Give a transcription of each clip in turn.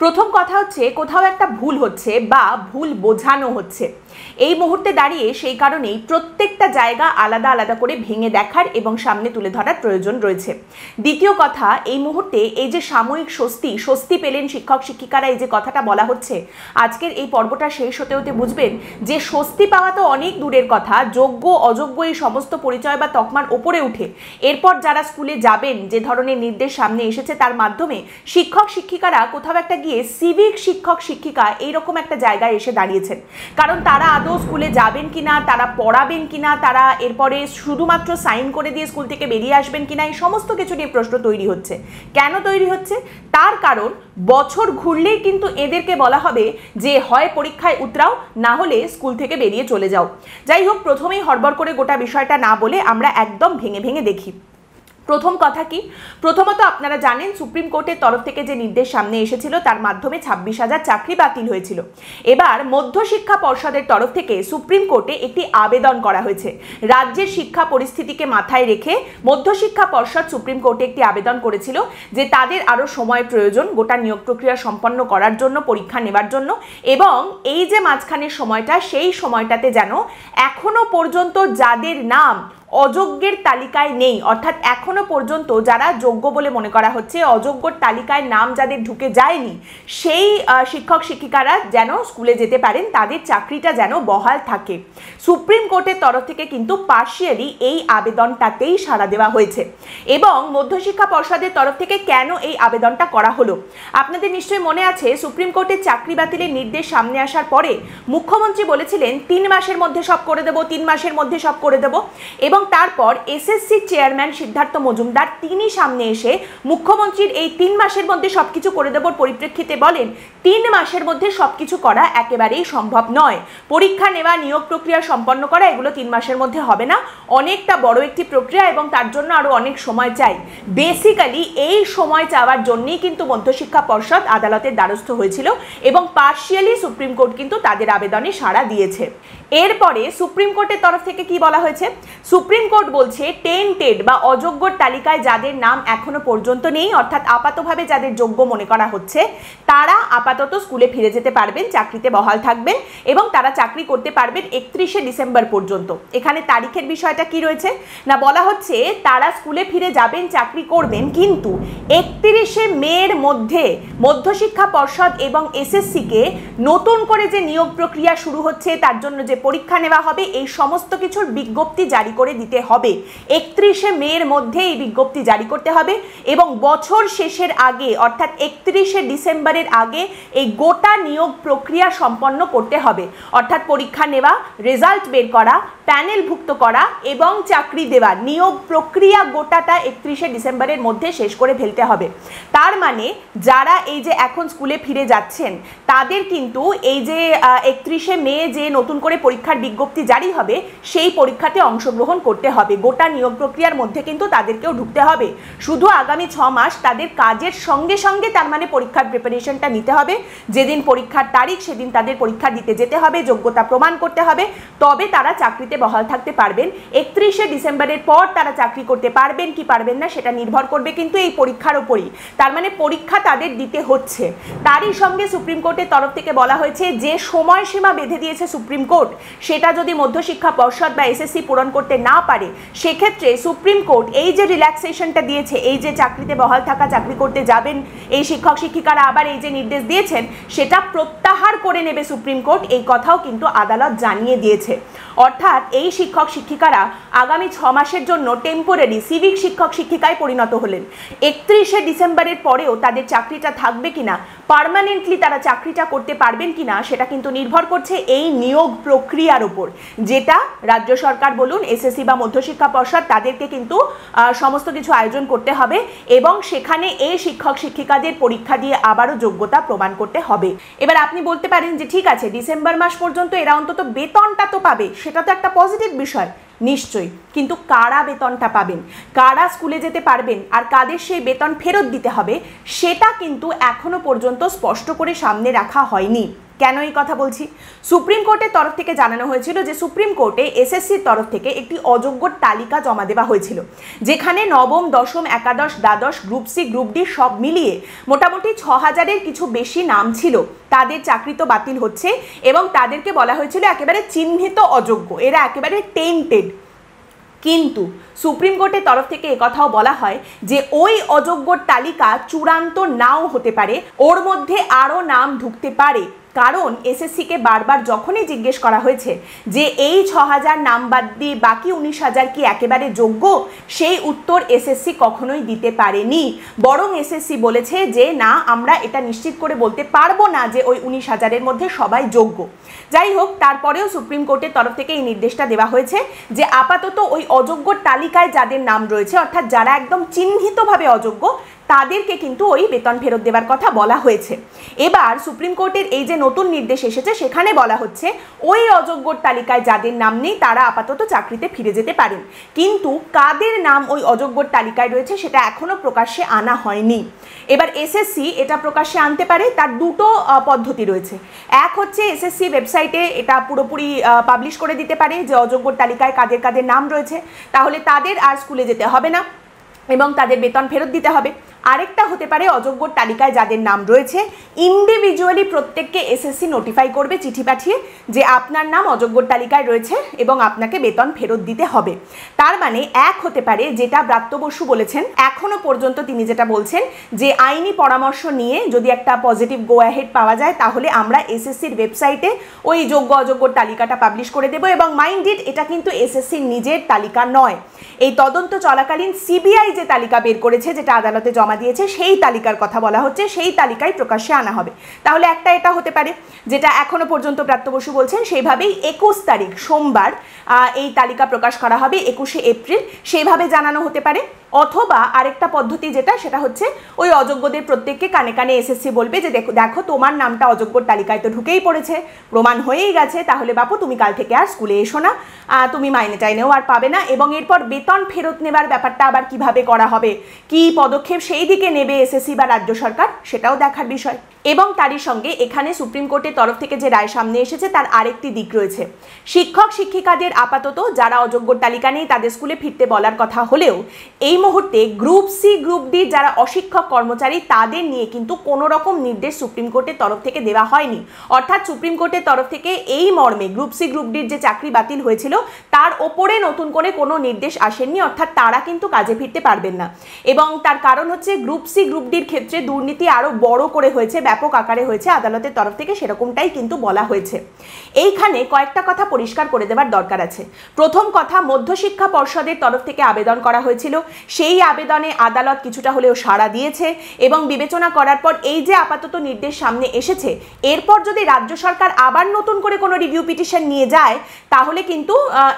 প্রথম কথা হচ্ছে কোথাও একটা ভুল হচ্ছে বা ভুল বোঝানো হচ্ছে। এই মুহূর্তে দাঁড়িয়ে সেই কারণেই প্রত্যেকটা জায়গা আলাদা আলাদা করে ভেঙে দেখার এবং সামনে তুলে ধরার প্রয়োজন রয়েছে। দ্বিতীয় কথা, এই মুহূর্তে এই যে সাময়িক স্বস্তি পেলেন শিক্ষক শিক্ষিকারা, এই যে কথাটা বলা হচ্ছে, আজকের এই পর্বটা শেষ হতে হতে বুঝবেন যে স্বস্তি পাওয়া তো অনেক দূরের কথা, যোগ্য অযোগ্য এই সমস্ত পরিচয় বা তকমার ওপরে উঠে এরপর যারা স্কুলে যাবেন, যে ধরনের নির্দেশ সামনে এসেছে তার মাধ্যমে শিক্ষক শিক্ষিকারা কোথাও একটা গিয়ে সিভিক শিক্ষক শিক্ষিকা এইরকম একটা জায়গায় এসে দাঁড়িয়েছেন। কারণ তারা আদৌ স্কুলে যাবেন কিনা, তারা পড়াবেন কিনা, তারা এরপরে শুধুমাত্র সাইন করে দিয়ে স্কুল থেকে বেরিয়ে আসবেন কিনা, এই সমস্ত কিছু নিয়ে প্রশ্ন তৈরি হচ্ছে। কেন তৈরি হচ্ছে? তার কারণ বছর ঘুরলেই কিন্তু এদেরকে বলা হবে যে হয় পরীক্ষায় উতরাও, না হলে স্কুল থেকে বেরিয়ে চলে যাও। যাই হোক, প্রথমেই হড়বড় করে গোটা বিষয়টা না বলে আমরা একদম ভেঙে ভেঙে দেখি। প্রথম কথা কি, প্রথমত আপনারা জানেন সুপ্রিম কোর্টের তরফ থেকে যে নির্দেশ সামনে এসেছিল তার মাধ্যমে 26,000 চাকরি বাতিল হয়েছিল। এবার মধ্যশিক্ষা পর্ষদের তরফ থেকে সুপ্রিম কোর্টে একটি আবেদন করা হয়েছে। রাজ্যের শিক্ষা পরিস্থিতিকে মাথায় রেখে মধ্যশিক্ষা পর্ষদ সুপ্রিম কোর্টে একটি আবেদন করেছিল যে তাদের আরও সময় প্রয়োজন গোটা নিয়োগ প্রক্রিয়া সম্পন্ন করার জন্য, পরীক্ষা নেবার জন্য, এবং এই যে মাঝখানের সময়টা, সেই সময়টাতে যেন এখনো পর্যন্ত যাদের নাম অযোগ্যের তালিকায় নেই, অর্থাৎ এখনো পর্যন্ত যারা যোগ্য বলে মনে করা হচ্ছে, অযোগ্যর তালিকায় নাম যাদের ঢুকে যায়নি, সেই শিক্ষক শিক্ষিকারা যেন স্কুলে যেতে পারেন, তাদের চাকরিটা যেন বহাল থাকে। সুপ্রিম কোর্টের তরফ থেকে কিন্তু পার্শিয়ালি এই আবেদনটাতেই সাড়া দেওয়া হয়েছে। এবং মধ্যশিক্ষা পর্ষদের তরফ থেকে কেন এই আবেদনটা করা হলো, আপনাদের নিশ্চয়ই মনে আছে সুপ্রিম কোর্টের চাকরি বাতিলের নির্দেশ সামনে আসার পরে মুখ্যমন্ত্রী বলেছিলেন 3 মাসের মধ্যে সব করে দেবো, 3 মাসের মধ্যে সব করে দেবো। এবং তারপর এসএসসি চেয়ারম্যান সিদ্ধার্থ মজুমদার তিনি সামনে এসে মুখ্যমন্ত্রীর এই 3 মাসের মধ্যে সবকিছু করে দেবার পরিপ্রেক্ষিতে বলেন 3 মাসের মধ্যে সবকিছু করা একেবারেই সম্ভব নয়। পরীক্ষা নেওয়া, নিয়োগ প্রক্রিয়া সম্পন্ন করা, এগুলো 3 মাসের মধ্যে হবে না, অনেকটা বড় একটি প্রক্রিয়া এবং তার জন্য আরো অনেক সময় চাই। বেসিক্যালি এই সময় চাওয়ার জন্যই কিন্তু মধ্যশিক্ষা পর্ষদ আদালতের দ্বারস্থ হয়েছিল এবং পার্শিয়ালি সুপ্রিম কোর্ট কিন্তু তাদের আবেদনে সাড়া দিয়েছে। এরপরে সুপ্রিম কোর্টের তরফ থেকে কি বলা হয়েছে? সুপ্রিম কোর্ট বলছে টেন্টেড বা অযোগ্যর তালিকায় যাদের নাম এখনো পর্যন্ত নেই, অর্থাৎ আপাতভাবে যাদের যোগ্য মনে করা হচ্ছে, তারা আপাতত স্কুলে ফিরে যেতে পারবেন, চাকরিতে বহাল থাকবেন এবং তারা চাকরি করতে পারবেন 31শে ডিসেম্বর পর্যন্ত। এখানে তারিখের বিষয়টা কি রয়েছে না, বলা হচ্ছে তারা স্কুলে ফিরে যাবেন, চাকরি করবেন, কিন্তু 31শে মের মধ্যে মধ্যশিক্ষা পর্ষদ এবং এসএসসিকে নতুন করে যে নিয়োগ প্রক্রিয়া শুরু হচ্ছে, তার জন্য যে পরীক্ষা নেওয়া হবে, এই সমস্ত কিছুর বিজ্ঞপ্তি জারি করে দিতে হবে। 31শে মের মধ্যে এই বিজ্ঞপ্তি জারি করতে হবে এবং বছর শেষের আগে, অর্থাৎ 31শে ডিসেম্বরের আগে এই গোটা নিয়োগ প্রক্রিয়া সম্পন্ন করতে হবে। অর্থাৎ পরীক্ষা নেওয়া, রেজাল্ট বের করা, প্যানেলভুক্ত করা এবং চাকরি দেওয়া, নিয়োগ প্রক্রিয়া গোটাটা 31শে ডিসেম্বরের মধ্যে শেষ করে ফেলতে হবে। তার মানে যারা এই যে এখন স্কুলে ফিরে যাচ্ছেন তাদের কিন্তু এই যে 31শে মে যে নতুন করে পরীক্ষার বিজ্ঞপ্তি জারি হবে, সেই পরীক্ষাতে অংশগ্রহণ করতে হবে। গোটা নিয়োগ প্রক্রিয়ার মধ্যে কিন্তু তাদেরকেও ঢুকতে হবে। শুধু আগামী 6 মাস তাদের কাজের সঙ্গে সঙ্গে তার মানে পরীক্ষার প্রিপারেশনটা নিতে হবে। যেদিন পরীক্ষার তারিখ সেদিন তাদের পরীক্ষা দিতে যেতে হবে, যোগ্যতা প্রমাণ করতে হবে, তবে তারা চাকরিতে বহাল থাকতে পারবেন। 31শে ডিসেম্বরের পর তারা চাকরি করতে পারবেন কি পারবেন না সেটা নির্ভর করবে কিন্তু এই পরীক্ষার উপরই। তার মানে পরীক্ষা তাদের দিতে হচ্ছে। তারই সঙ্গে সুপ্রিম কোর্টের তরফ থেকে বলা হয়েছে যে সময়সীমা বেঁধে দিয়েছে সুপ্রিম কোর্ট, সেটা যদি মধ্যশিক্ষা পর্ষদ বা এসএসসি পূরণ করতে না পারে, সেক্ষেত্রে সুপ্রিম কোর্ট এই যে রিল্যাক্সেশনটা দিয়েছে, এই যে চাকরিতে বহাল থাকা, চাকরি করতে যাবেন এই শিক্ষক শিক্ষিকারা, আবার এই যে নির্দেশ দিয়েছেন সেটা প্রত্যাহার করে নেবে সুপ্রিম কোর্ট, এই কথাও কিন্তু আদালত জানিয়ে দিয়েছে। অর্থাৎ এই শিক্ষক শিক্ষিকারা আগামী 6 মাসের জন্য টেম্পোরারি সিভিক শিক্ষক শিক্ষিকায় পরিণত হলেন। 31শে ডিসেম্বরের পরেও তাদের চাকরিটা থাকবে কিনা, পার্মানেন্টলি তারা চাকরিটা করতে পারবেন কিনা, সেটা কিন্তু নির্ভর করছে এই নিয়োগ প্রক্রিয়ার উপর, যেটা রাজ্য সরকার বলুন, এসএসসি বা মধ্যশিক্ষা পর্ষদ, তাদেরকে কিন্তু সমস্ত কিছু আয়োজন করতে হবে এবং সেখানে এই শিক্ষক শিক্ষিকাদের পরীক্ষা দিয়ে আবারও যোগ্যতা প্রমাণ করতে হবে। এবার আপনি বলতে পারেন যে ঠিক আছে, ডিসেম্বর মাস পর্যন্ত এরা অন্তত বেতনটা তো পাবে, সেটা তো একটা পজিটিভ বিষয়। নিশ্চয়ই, কিন্তু কারা বেতনটা পাবেন, কারা স্কুলে যেতে পারবেন আর কাদের সেই বেতন ফেরত দিতে হবে, সেটা কিন্তু এখনো পর্যন্ত স্পষ্ট করে সামনে রাখা হয়নি। কেন এই কথা বলছি? সুপ্রিম কোর্টের তরফ থেকে জানানো হয়েছিল যে সুপ্রিম কোর্টে এসএসসির তরফ থেকে একটি অযোগ্যর তালিকা জমা দেওয়া হয়েছিল, যেখানে নবম, দশম, একাদশ, দ্বাদশ, গ্রুপ সি, গ্রুপ ডি সব মিলিয়ে মোটামুটি 6000-এর কিছু বেশি নাম ছিল। তাদের চাকরি তো বাতিল হচ্ছে এবং তাদেরকে বলা হয়েছিল একেবারে চিহ্নিত অযোগ্য, এরা একেবারে টেন্টেড। কিন্তু সুপ্রিম কোর্টের তরফ থেকে একথাও বলা হয় যে ওই অযোগ্যর তালিকা চূড়ান্ত নাও হতে পারে, ওর মধ্যে আরও নাম ঢুকতে পারে। কারণ এসএসসিকে বারবার যখনই জিজ্ঞেস করা হয়েছে যে এই 6000 নাম বাদ দিয়ে বাকি 19000 কি একেবারে যোগ্য, সেই উত্তর এসএসসি কখনোই দিতে পারেনি। বরং এসএসসি বলেছে যে না, আমরা এটা নিশ্চিত করে বলতে পারবো না যে ওই 19000-এর মধ্যে সবাই যোগ্য। যাই হোক, তারপরেও সুপ্রিম কোর্টের তরফ থেকে এই নির্দেশটা দেওয়া হয়েছে যে আপাতত ওই অযোগ্যর তালিকায় যাদের নাম রয়েছে, অর্থাৎ যারা একদম চিহ্নিতভাবে অযোগ্য, তাদেরকে কিন্তু ওই বেতন ফেরত দেওয়ার কথা বলা হয়েছে। এবার সুপ্রিম কোর্টের এই যে নতুন নির্দেশ এসেছে, সেখানে বলা হচ্ছে ওই অযোগ্যর তালিকায় যাদের নাম নেই তারা আপাতত চাকরিতে ফিরে যেতে পারেন, কিন্তু কাদের নাম ওই অযোগ্যর তালিকায় রয়েছে সেটা এখনো প্রকাশ্যে আনা হয়নি। এবার এসএসসি এটা প্রকাশ্যে আনতে পারে, তার দুটো পদ্ধতি রয়েছে। এক হচ্ছে এসএসসি ওয়েবসাইটে এটা পুরোপুরি পাবলিশ করে দিতে পারে যে অযোগ্যর তালিকায় কাদের কাদের নাম রয়েছে, তাহলে তাদের আর স্কুলে যেতে হবে না এবং তাদের বেতন ফেরত দিতে হবে। আরেকটা হতে পারে অযোগ্যর তালিকায় যাদের নাম রয়েছে ইন্ডিভিজুয়ালি প্রত্যেককে এসএসসি নোটিফাই করবে চিঠি পাঠিয়ে যে আপনার নাম অযোগ্যর তালিকায় রয়েছে এবং আপনাকে বেতন ফেরত দিতে হবে। তার মানে এক হতে পারে, যেটা ব্রাত্য বসু বলেছেন, এখনো পর্যন্ত তিনি যেটা বলছেন যে আইনি পরামর্শ নিয়ে যদি একটা পজিটিভ গো অ্যাহেড পাওয়া যায় তাহলে আমরা এসএসসির ওয়েবসাইটে ওই যোগ্য অযোগ্যর তালিকাটা পাবলিশ করে দেব। এবং মাইন্ডেড, এটা কিন্তু এসএসসির নিজের তালিকা নয়, এই তদন্ত চলাকালীন সিবিআই যে তালিকা বের করেছে, যেটা আদালতে জমা দিয়েছে, সেই তালিকার কথা বলা হচ্ছে, সেই তালিকায় প্রকাশ্যে আনা হবে। তাহলে একটা এটা হতে পারে, যেটা এখনো পর্যন্ত ব্রাত্য বসু বলছেন সেইভাবেই 21 তারিখ সোমবার এই তালিকা প্রকাশ করা হবে, 21শে এপ্রিল, সেইভাবে জানানো হতে পারে। অথবা আরেকটা পদ্ধতি যেটা, সেটা হচ্ছে ওই অযোগ্যদের প্রত্যেককে কানে কানে এসএসসি বলবে যে দেখো তোমার নামটা অযোগ্যর তালিকায় তো ঢুকেই পড়েছে, প্রমাণ হয়েই গেছে, তাহলে বাপু তুমি কাল থেকে আর স্কুলে এসো না, তুমি মাইনে টাইনেও আর পাবে না। এবং এরপর বেতন ফেরত নেবার ব্যাপারটা আবার কিভাবে করা হবে, কি পদক্ষেপ সেই দিকে নেবে এসএসসি বা রাজ্য সরকার, সেটাও দেখার বিষয়। এবং তারই সঙ্গে এখানে সুপ্রিম কোর্টের তরফ থেকে যে রায় সামনে এসেছে তার আরেকটি দিক রয়েছে। শিক্ষক শিক্ষিকাদের আপাতত যারা অযোগ্যর তালিকা নেই তাদের স্কুলে ফিরতে বলার কথা হলেও এই মুহূর্তে গ্রুপ সি, গ্রুপ ডি যারা অশিক্ষক কর্মচারী, তাদের নিয়ে কিন্তু কোনো রকম নির্দেশ সুপ্রিম কোর্টের তরফ থেকে দেওয়া হয়নি। অর্থাৎ সুপ্রিম কোর্টের তরফ থেকে এই মর্মে গ্রুপ সি, গ্রুপ ডির যে চাকরি বাতিল হয়েছিল তার ওপরে নতুন করে কোনো নির্দেশ আসেননি, অর্থাৎ তারা কিন্তু কাজে ফিরতে পারবেন না। এবং তার কারণ হচ্ছে গ্রুপ সি, গ্রুপ ডির ক্ষেত্রে দুর্নীতি আরও বড় করে হয়েছে, ব্যাপক আকারে হয়েছে, আদালতের তরফ থেকে সেরকমটাই কিন্তু বলা হয়েছে। এইখানে কয়েকটা কথা পরিষ্কার করে দেওয়ার দরকার আছে। প্রথম কথা, মধ্যশিক্ষা পর্ষদের তরফ থেকে আবেদন করা হয়েছিল, সেই আবেদনে আদালত কিছুটা হলেও সাড়া দিয়েছে এবং বিবেচনা করার পর এই যে আপাতত নির্দেশ সামনে এসেছে, এরপর যদি রাজ্য সরকার আবার নতুন করে কোনো রিভিউ পিটিশন নিয়ে যায় তাহলে কিন্তু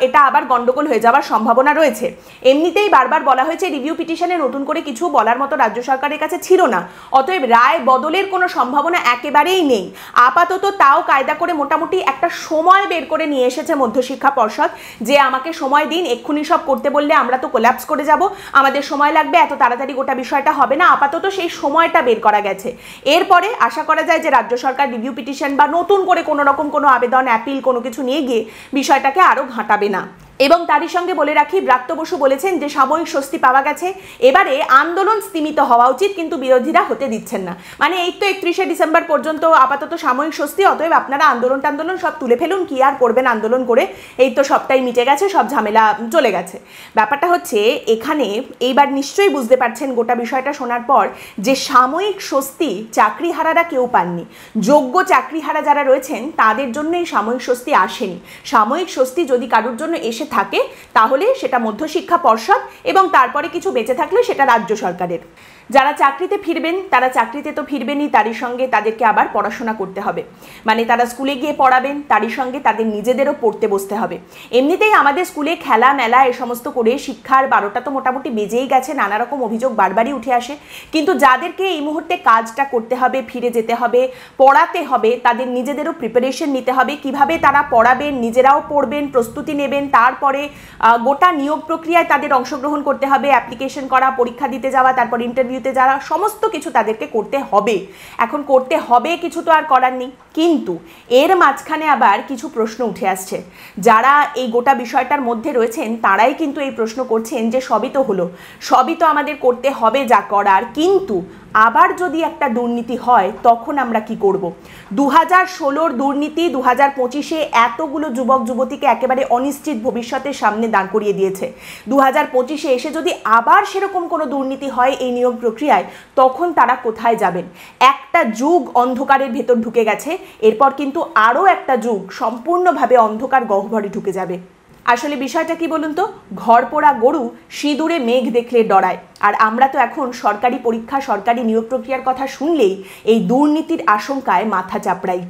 এটা আবার গন্ডগোল হয়ে যাওয়ার সম্ভাবনা রয়েছে। এমনিতেই বারবার বলা হয়েছে রিভিউ পিটিশনে নতুন করে কিছু বলার মতো রাজ্য সরকারের কাছে ছিল না, অতএব রায় বদলের কোনো সম্ভাবনা একেবারেই নেই। আপাতত তাও কায়দা করে মোটামুটি একটা সময় বের করে নিয়ে এসেছে মধ্যশিক্ষা পর্ষদ যে আমাকে সময় দিন, এক্ষুনি সব করতে বললে আমরা তো কোল্যাপস করে যাব, আমাদের সময় লাগবে, এত তাড়াতাড়ি গোটা বিষয়টা হবে না। আপাতত সেই সময়টা বের করা গেছে। এরপরে আশা করা যায় যে রাজ্য সরকার রিভিউ পিটিশন বা নতুন করে কোনো রকম কোনো আবেদন, অ্যাপিল কোনো কিছু নিয়ে গিয়ে বিষয়টাকে আরও ঘাঁটাবে না। এবং তারই সঙ্গে বলে রাখি, ব্রাত্য বসু বলেছেন যে সাময়িক স্বস্তি পাওয়া গেছে, এবারে আন্দোলন স্তীমিত হওয়া উচিত, কিন্তু বিরোধীরা হতে দিচ্ছেন না। মানে এই তো 31শে ডিসেম্বর পর্যন্ত আপাতত সাময়িক স্বস্তি, অতএব আপনারা আন্দোলন টান্দোলন সব তুলে ফেলুন, কি আর করবেন আন্দোলন করে, এই তো সবটাই মিটে গেছে, সব ঝামেলা চলে গেছে। ব্যাপারটা হচ্ছে এখানে এইবার নিশ্চয়ই বুঝতে পারছেন গোটা বিষয়টা শোনার পর যে সাময়িক স্বস্তি চাকরিহারারা কেউ পাননি। যোগ্য চাকরিহারা যারা রয়েছেন তাদের জন্য এই সাময়িক স্বস্তি আসেনি। সাময়িক স্বস্তি যদি কারোর জন্য এসে থাকে তাহলে সেটা মধ্যশিক্ষা পর্ষদ এবং তারপরে কিছু বেঁচে থাকলে সেটা রাজ্য সরকারের। যারা চাকরিতে ফিরবেন তারা চাকরিতে তো ফিরবেনই, তারই সঙ্গে তাদেরকে আবার পড়াশোনা করতে হবে, মানে তারা স্কুলে গিয়ে পড়াবেন, তারই সঙ্গে তাদের নিজেদেরও পড়তে বসতে হবে। এমনিতেই আমাদের স্কুলে খেলা মেলা এ সমস্ত করে শিক্ষার 12টা তো মোটামুটি বেজেই গেছে, নানা রকম অভিযোগ বারবারই উঠে আসে, কিন্তু যাদেরকে এই মুহূর্তে কাজটা করতে হবে, ফিরে যেতে হবে, পড়াতে হবে, তাদের নিজেদেরও প্রিপারেশন নিতে হবে, কিভাবে তারা পড়াবেন, নিজেরাও পড়বেন, প্রস্তুতি নেবেন, তারপরে গোটা নিয়োগ প্রক্রিয়ায় তাদের অংশগ্রহণ করতে হবে, অ্যাপ্লিকেশন করা, পরীক্ষা দিতে যাওয়া, তারপর ইন্টারভিউ দিতে যারা সমস্ত কিছু তাদেরকে করতে হবে। এখন করতে হবে কিছু তো আর করার নেই, কিন্তু এর মাঝখানে আবার কিছু প্রশ্ন উঠে আসছে। যারা এই গোটা বিষয়টার মধ্যে রয়েছেন তারাই কিন্তু এই প্রশ্ন করছেন যে সবই তো হলো, সবই তো আমাদের করতে হবে যা করার, কিন্তু আবার যদি একটা দুর্নীতি হয় তখন আমরা কি করব? 2016-র দুর্নীতি 2025-এ এতগুলো যুবক যুবতীকে একেবারে অনিশ্চিত ভবিষ্যতের সামনে দাঁড় করিয়ে দিয়েছে। 2025-এ এসে যদি আবার সেরকম কোনো দুর্নীতি হয় এই নিয়োগ প্রক্রিয়ায়, তখন তারা কোথায় যাবেন? একটা যুগ অন্ধকারের ভেতর ঢুকে গেছে, এরপর কিন্তু আরও একটা যুগ সম্পূর্ণভাবে অন্ধকার গহ্বরে ঢুকে যাবে। আসলে বিষয়টা কি বলুন তো, ঘর পোড়া গরু সিঁদুরে মেঘ দেখলে ডরায়। আর আমরা তো এখন সরকারি পরীক্ষা, সরকারি নিয়োগ প্রক্রিয়ার কথা শুনলেই এই দুর্নীতির আশঙ্কায় মাথা চাপড়াই।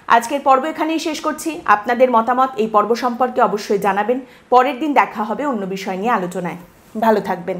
আজকের পর্ব এখানেই শেষ করছি। আপনাদের মতামত এই পর্ব সম্পর্কে অবশ্যই জানাবেন। পরের দিন দেখা হবে অন্য বিষয় নিয়ে আলোচনায়। ভালো থাকবেন।